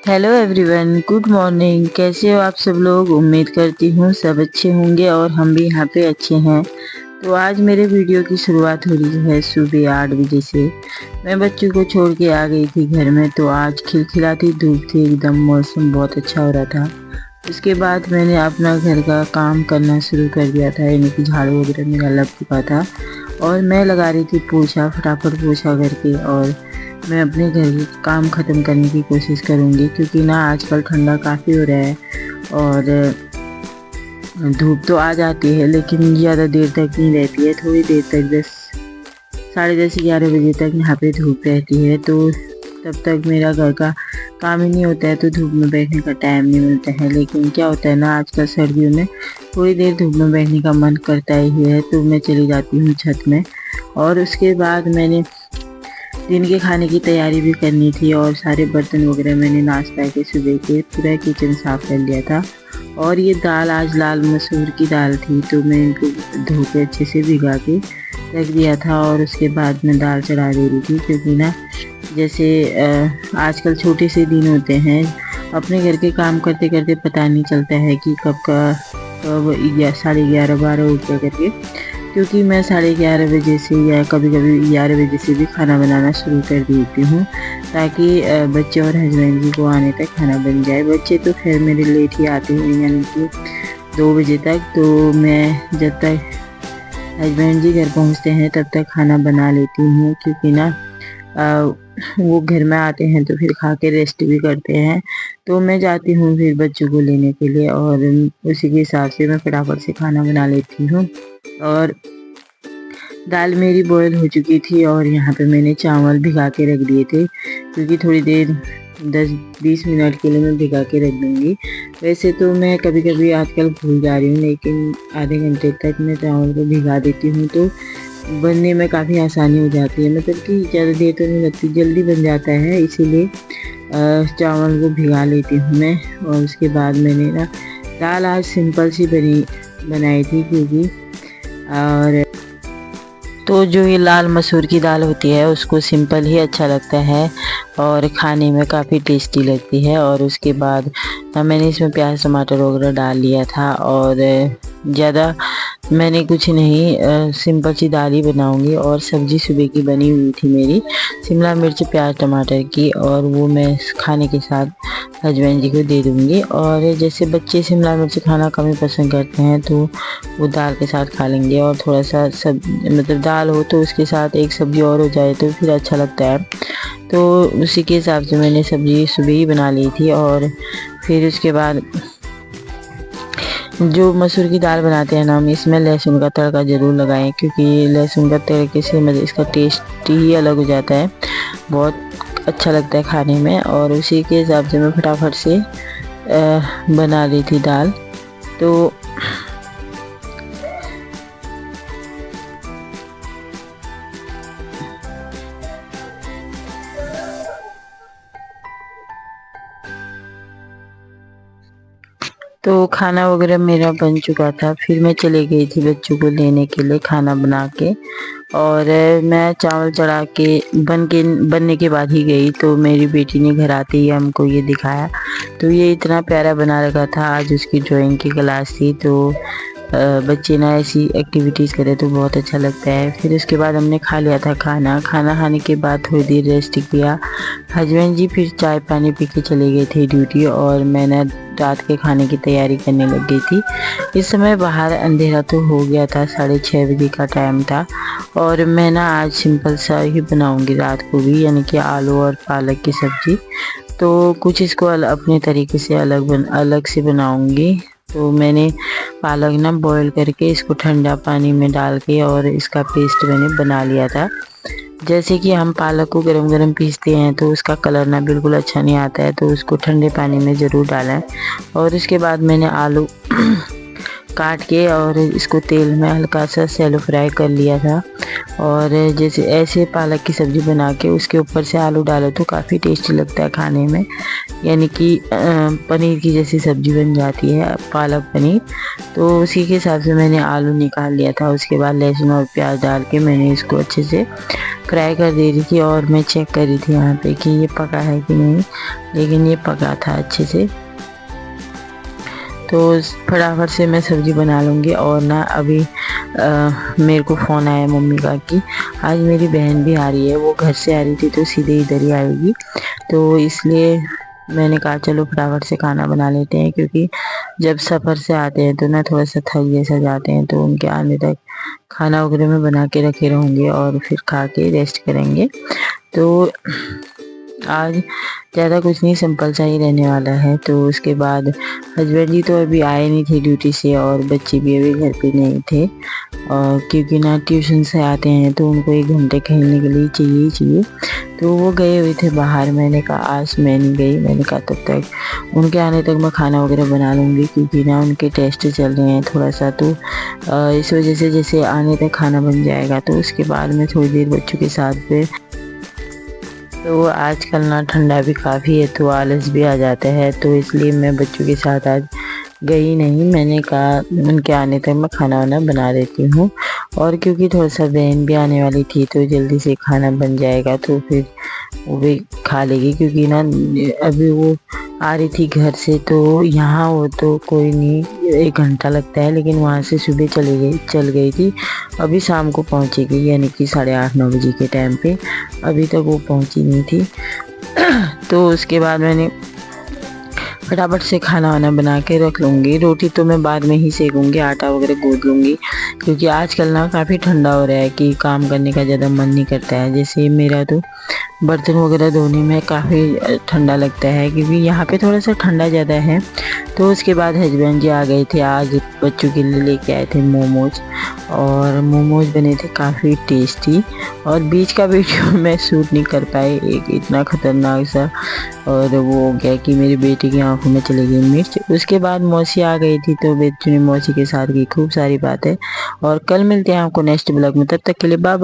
Hello everyone, good morning. कैसे हो आप सब लोग? उम्मीद करती हूँ सब अच्छे होंगे और हम भी यहाँ पे अच्छे हैं। तो आज मेरे वीडियो की शुरुआत हो रही है सुबह 8 बजे से। मैं बच्चों को छोड़ के आ गई थी घर में, तो आज खिलखिलाती धूप थी, एकदम मौसम बहुत अच्छा हो रहा था। उसके बाद मैंने अपना घर का काम करना शुरू कर दिया था, यानी कि झाड़ू वगैरह मेरा लग चुका था और मैं लगा रही थी पोछा, फटाफट पोछा करके। और मैं अपने घर के काम ख़त्म करने की कोशिश करूँगी, क्योंकि ना आजकल ठंडा काफ़ी हो रहा है और धूप तो आ जाती है लेकिन ज़्यादा देर तक नहीं रहती है। थोड़ी देर तक 10, साढ़े 10, 11 बजे तक यहाँ पे धूप रहती है, तो तब तक मेरा घर का काम ही नहीं होता है, तो धूप में बैठने का टाइम नहीं मिलता है। लेकिन क्या होता है ना, आजकल सर्दियों में थोड़ी देर धूप में बैठने का मन करता ही है, तो मैं चली जाती हूँ छत में। और उसके बाद मैंने दिन के खाने की तैयारी भी करनी थी और सारे बर्तन वगैरह मैंने नाश्ता के सुबह के पूरा किचन साफ़ कर लिया था। और ये दाल आज लाल मसूर की दाल थी, तो मैं इनको धो के अच्छे से भिगा के रख दिया था और उसके बाद मैं दाल चढ़ा दे रही थी। क्योंकि ना जैसे आजकल छोटे से दिन होते हैं, अपने घर के काम करते करते पता नहीं चलता है कि कब 11:30 12 उठ गया करके। क्योंकि मैं 11:30 बजे से या कभी कभी 11 बजे से भी खाना बनाना शुरू कर देती हूँ, ताकि बच्चे और हस्बैंड जी को आने तक खाना बन जाए। बच्चे तो खैर मेरे लेट ही आते हैं, यानी कि 2 बजे तक। तो मैं जब तक हस्बैंड जी घर पहुँचते हैं तब तक खाना बना लेती हूँ, क्योंकि ना वो घर में आते हैं तो फिर खा के रेस्ट भी करते हैं। तो मैं जाती हूँ फिर बच्चों को लेने के लिए और उसी के हिसाब से मैं फटाफट से खाना बना लेती हूँ। और दाल मेरी बॉयल हो चुकी थी और यहाँ पे मैंने चावल भिगा के रख दिए थे, क्योंकि थोड़ी देर 10-20 मिनट के लिए मैं भिगा के रख दूँगी। वैसे तो मैं कभी कभी आजकल भूल जा रही हूँ, लेकिन आधे घंटे तक मैं चावल को भिगा देती हूँ, तो बनने में काफ़ी आसानी हो जाती है। मतलब कि ज़्यादा देर तो नहीं लगती, जल्दी बन जाता है, इसीलिए चावल को भिगा लेती हूँ मैं। और उसके बाद मैंने ना दाल आज सिंपल सी बनाई थी, क्योंकि और तो जो ये लाल मसूर की दाल होती है उसको सिंपल ही अच्छा लगता है और खाने में काफ़ी टेस्टी लगती है। और उसके बाद मैंने इसमें प्याज टमाटर वगैरह डाल लिया था और ज़्यादा मैंने कुछ नहीं, सिंपल सी दाल ही बनाऊंगी। और सब्जी सुबह की बनी हुई थी मेरी, शिमला मिर्च प्याज टमाटर की, और वो मैं खाने के साथ हस्बैंड जी को दे दूँगी। और जैसे बच्चे शिमला मिर्च खाना कम ही पसंद करते हैं, तो वो दाल के साथ खा लेंगे। और थोड़ा सा मतलब दाल हो तो उसके साथ एक सब्ज़ी और हो जाए तो फिर अच्छा लगता है। तो उसी के हिसाब से मैंने सब्ज़ी सुबह ही बना ली थी। और फिर उसके बाद जो मसूर की दाल बनाते हैं ना हम, इसमें लहसुन का तड़का ज़रूर लगाएं, क्योंकि लहसुन का तड़के से मतलब इसका टेस्ट ही अलग हो जाता है, बहुत अच्छा लगता है खाने में। और उसी के हिसाब से मैं फटाफट से बना ली थी दाल। तो खाना वगैरह मेरा बन चुका था, फिर मैं चली गई थी बच्चों को लेने के लिए खाना बना के। और मैं चावल चढ़ा के बनने के बाद ही गई, तो मेरी बेटी ने घर आते ही हमको ये दिखाया। तो ये इतना प्यारा बना रखा था, आज उसकी ड्राइंग की क्लास थी, तो बच्चे ना ऐसी एक्टिविटीज़ करें तो बहुत अच्छा लगता है। फिर उसके बाद हमने खा लिया था खाना खाने के बाद थोड़ी देर रेस्ट किया। हस्बैंड जी फिर चाय पानी पी के चले गए थे ड्यूटी, और मैंने रात के खाने की तैयारी करने लग गई थी। इस समय बाहर अंधेरा तो हो गया था, 6:30 बजे का टाइम था। और मैं ना आज सिंपल सा ही बनाऊंगी रात को भी, यानी कि आलू और पालक की सब्ज़ी। तो कुछ इसको अपने तरीके से अलग से बनाऊंगी। तो मैंने पालक ना बॉईल करके इसको ठंडा पानी में डाल के और इसका पेस्ट मैंने बना लिया था। जैसे कि हम पालक को गरम गरम पीसते हैं तो उसका कलर ना बिल्कुल अच्छा नहीं आता है, तो उसको ठंडे पानी में ज़रूर डालें। और उसके बाद मैंने आलू काट के और इसको तेल में हल्का सा सैलो फ्राई कर लिया था। और जैसे ऐसे पालक की सब्ज़ी बना के उसके ऊपर से आलू डालो तो काफ़ी टेस्टी लगता है खाने में, यानी कि पनीर की जैसी सब्ज़ी बन जाती है, पालक पनीर। तो उसी के हिसाब से मैंने आलू निकाल लिया था। उसके बाद लहसुन और प्याज डाल के मैंने इसको अच्छे से फ्राई कर दे रही थी और मैं चेक कर रही थी यहाँ पे कि ये पका है कि नहीं, लेकिन ये पका था अच्छे से। तो फटाफट से मैं सब्ज़ी बना लूँगी। और ना अभी मेरे को फ़ोन आया मम्मी का कि आज मेरी बहन भी आ रही है, वो घर से आ रही थी तो सीधे इधर ही आएगी। तो इसलिए मैंने कहा चलो फटाफट से खाना बना लेते हैं, क्योंकि जब सफ़र से आते हैं तो ना थोड़ा सा थक जैसा जाते हैं, तो उनके आने तक खाना वगैरह मैं बना के रखे रहूँगी और फिर खा के रेस्ट करेंगे। तो आज ज़्यादा कुछ नहीं, सिंपल सा ही रहने वाला है। तो उसके बाद हस्बैंड जी तो अभी आए नहीं थे ड्यूटी से और बच्चे भी अभी घर पे नहीं थे, और क्योंकि ना ट्यूशन से आते हैं तो उनको 1 घंटे खेलने के लिए चाहिए ही चाहिए। तो वो गए हुए थे बाहर, मैंने कहा आज मैं नहीं गई, मैंने कहा तब तक उनके आने तक मैं खाना वगैरह बना लूँगी, क्योंकि ना उनके टेस्ट चल रहे हैं थोड़ा सा। तो इस वजह से जैसे आने तक खाना बन जाएगा तो उसके बाद मैं थोड़ी देर बच्चों के साथ पे। तो आजकल ना ठंडा भी काफ़ी है तो आलस भी आ जाता है, तो इसलिए मैं बच्चों के साथ आज गई नहीं। मैंने कहा उनके आने तक मैं खाना वाना बना देती हूँ, और क्योंकि थोड़ा सा बहन भी आने वाली थी तो जल्दी से खाना बन जाएगा तो फिर वो भी खा लेगी। क्योंकि ना अभी वो आ रही थी घर से, तो यहाँ वो तो कोई नहीं 1 घंटा लगता है, लेकिन वहाँ से सुबह चल गई थी। अभी शाम को पहुँचेगी, यानी कि 8:30-9 बजे के टाइम पे। अभी तक वो पहुँची नहीं थी। तो उसके बाद मैंने फटाफट से खाना वाना बना के रख लूँगी। रोटी तो मैं बाद में ही सेकूँगी, आटा वगैरह गूँथ लूँगी, क्योंकि आजकल ना काफ़ी ठंडा हो रहा है कि काम करने का ज़्यादा मन नहीं करता है। जैसे मेरा तो बर्तन वगैरह धोने में काफ़ी ठंडा लगता है, क्योंकि यहाँ पे थोड़ा सा ठंडा ज़्यादा है। तो उसके बाद हस्बैंड जी आ गए थे, आज बच्चों के लिए लेके आए थे मोमोज, और मोमोज बने थे काफ़ी टेस्टी। और बीच का वीडियो मैं शूट नहीं कर पाई, एक इतना ख़तरनाक सा, और वो हो गया कि मेरी बेटी की आंखों में चली गई मिर्च। उसके बाद मौसी आ गई थी, तो बेटी ने मौसी के साथ की खूब सारी बातें। और कल मिलते हैं आपको नेक्स्ट ब्लॉग में, तब तक के लिए बाय।